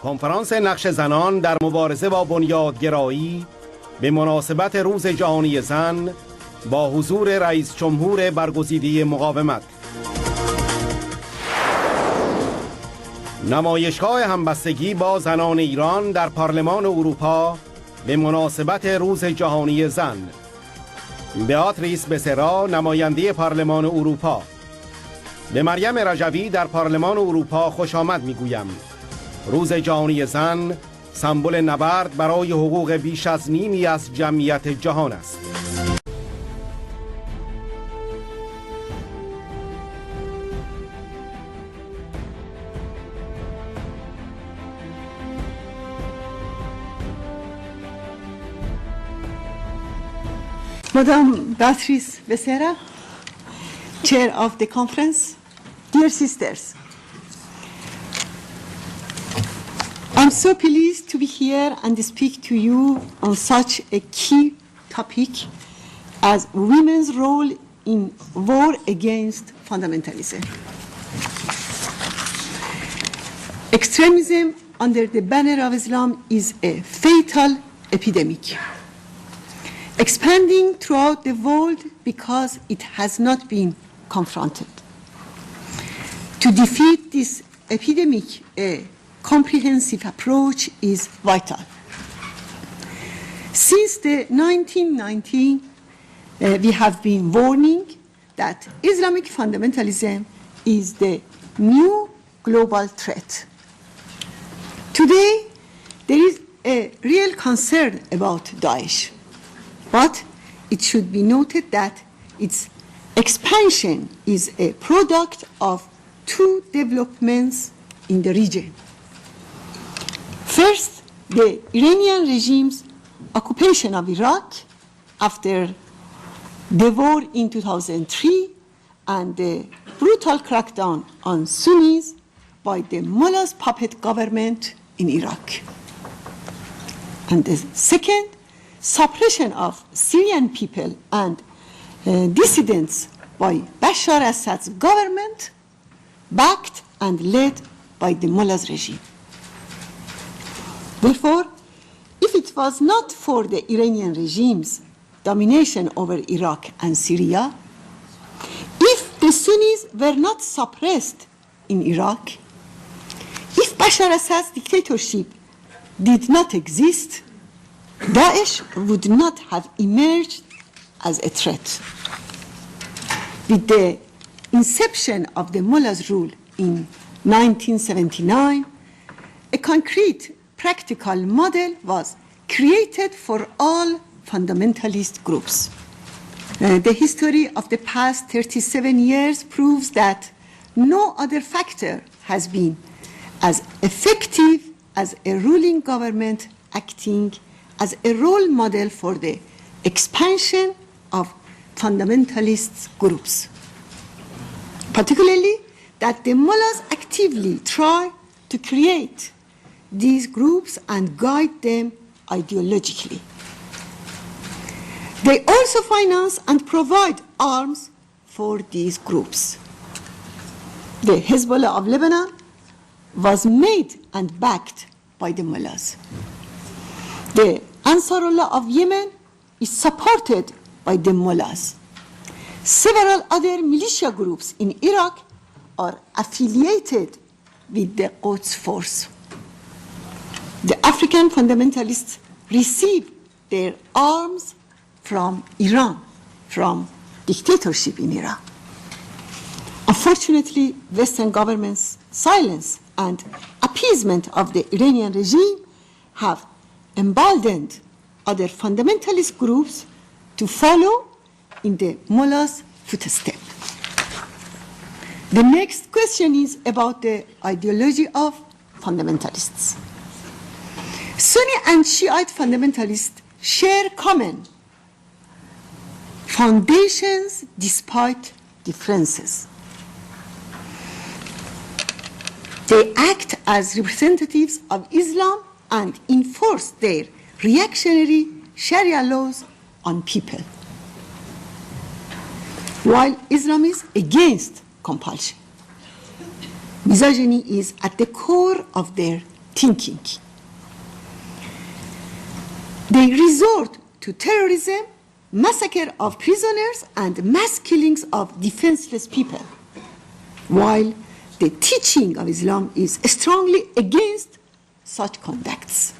کنفرانس نقش زنان در مبارزه با بنیادگرایی به مناسبت روز جهانی زن با حضور رئیس جمهور برگزیده مقاومت. نمایشگاه همبستگی با زنان ایران در پارلمان اروپا به مناسبت روز جهانی زن. بیاتریس بسرا، نماینده پارلمان اروپا. به مریم رجوی در پارلمان اروپا خوش آمد میگویم. روز جهانی زن سمبل نبرد برای حقوق بیش از نیمی از جمعیت جهان است. Madam Beatrice Becerra, Chair of the Conference, dear sisters, I'm so pleased to be here and speak to you on such a key topic as women's role in war against fundamentalism. Extremism under the banner of Islam is a fatal epidemic, expanding throughout the world because it has not been confronted. To defeat this epidemic, a comprehensive approach is vital. Since the 1990s, we have been warning that Islamic fundamentalism is the new global threat. Today, there is a real concern about Daesh. But it should be noted that its expansion is a product of two developments in the region. First, the Iranian regime's occupation of Iraq after the war in 2003 and the brutal crackdown on Sunnis by the mullah's puppet government in Iraq. And the second, suppression of Syrian people and dissidents by Bashar Assad's government, backed and led by the mullah's regime. Therefore, if it was not for the Iranian regime's domination over Iraq and Syria, if the Sunnis were not suppressed in Iraq, if Bashar Assad's dictatorship did not exist, Daesh would not have emerged as a threat. With the inception of the mullah's rule in 1979, a concrete practical model was created for all fundamentalist groups. The history of the past 37 years proves that no other factor has been as effective as a ruling government acting as a role model for the expansion of fundamentalist groups. Particularly that the mullahs actively try to create these groups and guide them ideologically. They also finance and provide arms for these groups. The Hezbollah of Lebanon was made and backed by the mullahs. The Ansarullah of Yemen is supported by the mullahs. Several other militia groups in Iraq are affiliated with the Quds force. The African fundamentalists receive their arms from Iran, from dictatorship in Iran. Unfortunately, Western governments' silence and appeasement of the Iranian regime have emboldened other fundamentalist groups to follow in the mullah's footsteps. The next question is about the ideology of fundamentalists. Sunni and Shiite fundamentalists share common foundations despite differences. They act as representatives of Islam and enforce their reactionary Sharia laws on people, while Islam is against compulsion. Misogyny is at the core of their thinking. They resort to terrorism, massacre of prisoners, and mass killings of defenseless people, while the teaching of Islam is strongly against such conducts.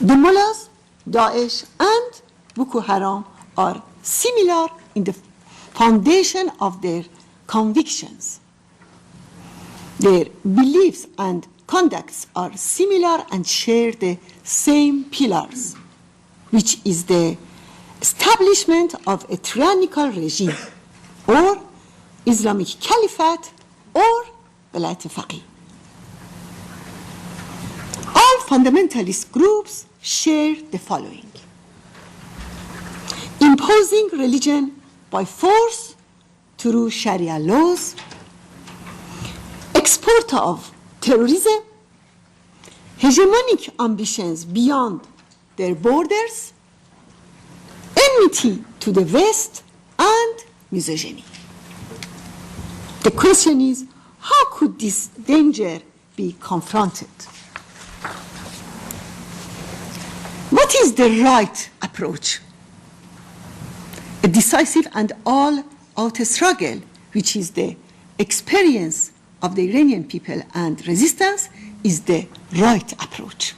The mullahs, Daesh, and Boko Haram are similar in the foundation of their convictions. Their beliefs and conducts are similar and share the same pillars, which is the establishment of a tyrannical regime, or Islamic Caliphate, or Velayat Faqih. All fundamentalist groups share the following: imposing religion by force through Sharia laws, export of terrorism, hegemonic ambitions beyond their borders, enmity to the West, and misogyny. The question is, how could this danger be confronted? What is the right approach? A decisive and all-out struggle, which is the experience of the Iranian people and resistance, is the right approach.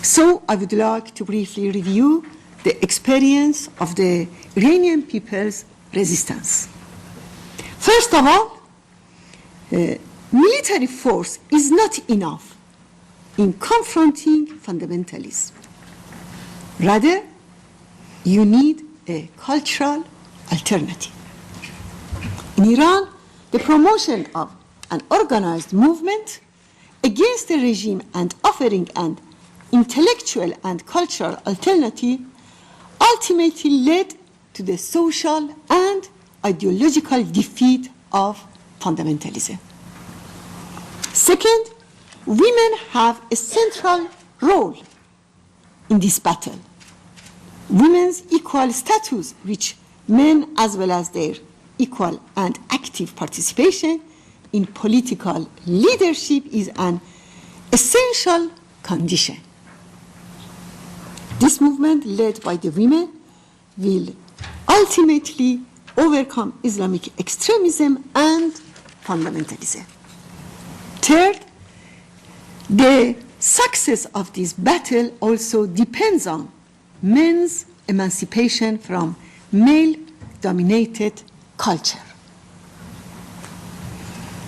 So I would like to briefly review the experience of the Iranian people's resistance. First of all, military force is not enough in confronting fundamentalism. Rather, you need a cultural alternative. In Iran, the promotion of an organized movement against the regime and offering an intellectual and cultural alternative ultimately led to the social and ideological defeat of fundamentalism. Second, women have a central role in this battle. Women's equal status, which men as well as their equal and active participation in political leadership, is an essential condition. This movement, led by the women, will ultimately overcome Islamic extremism and fundamentalism. Third, the success of this battle also depends on men's emancipation from male-dominated culture.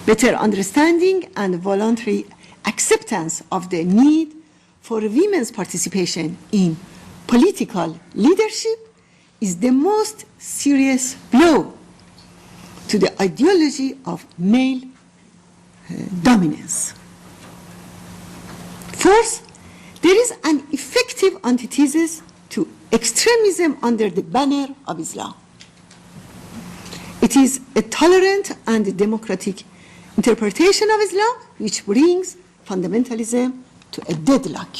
Better understanding and voluntary acceptance of the need for women's participation in political leadership is the most serious blow to the ideology of male dominance. Fourth, there is an effective antithesis to extremism under the banner of Islam. It is a tolerant and democratic interpretation of Islam which brings fundamentalism to a deadlock.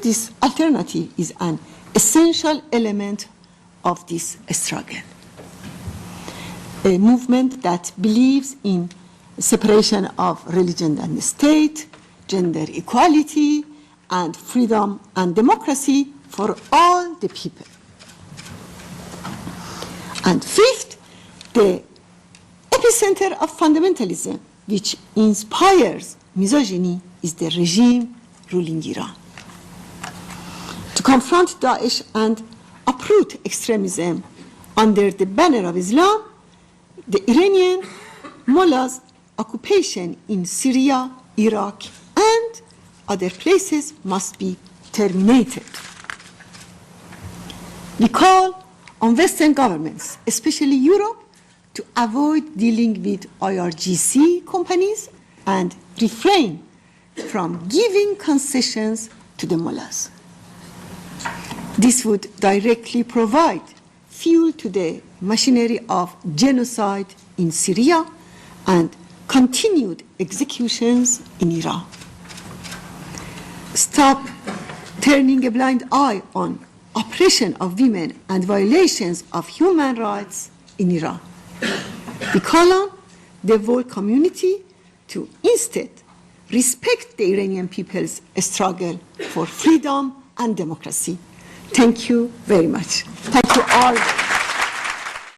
This alternative is an essential element of this struggle. A movement that believes in separation of religion and state, gender equality, and freedom and democracy for all the people. And fifth, the epicenter of fundamentalism, which inspires misogyny, is the regime ruling Iran. To confront Daesh and uproot extremism under the banner of Islam, the Iranian mullahs' occupation in Syria, Iraq, and other places must be terminated. We call on Western governments, especially Europe, to avoid dealing with IRGC companies and refrain from giving concessions to the mullahs. This would directly provide fuel to the machinery of genocide in Syria and continued executions in Iran. Stop turning a blind eye on oppression of women and violations of human rights in Iran. We call on the world community to instead respect the Iranian people's struggle for freedom and democracy. Thank you very much. Thank you all.